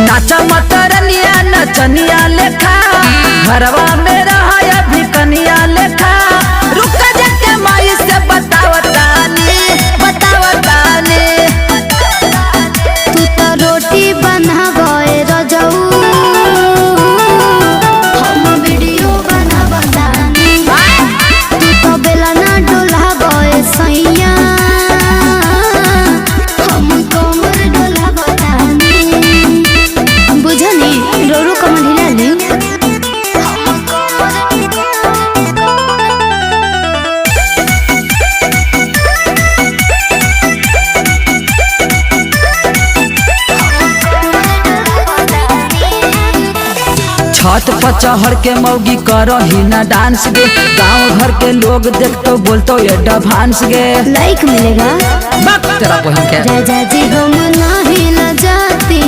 नाचा मतरनिया नचनिया लेखा घरवा में रहा अभी कनिया लेखा रुक जाके माई से बतावतानी तू तो रोटी बनावे रजऊ हम वीडियो बनावतानी तू तो बेलना डोलावे सैया हम कमर डोलावतानी बुझनी रोरू कमर हिला ली छत पर चढ़ के मौगी करही ना डांस गे गाँव घर के लोग देखतो बोलतो ये डांस गे लाइक मिलेगा तेरा बहन के राजा जी हम नहीं न जाती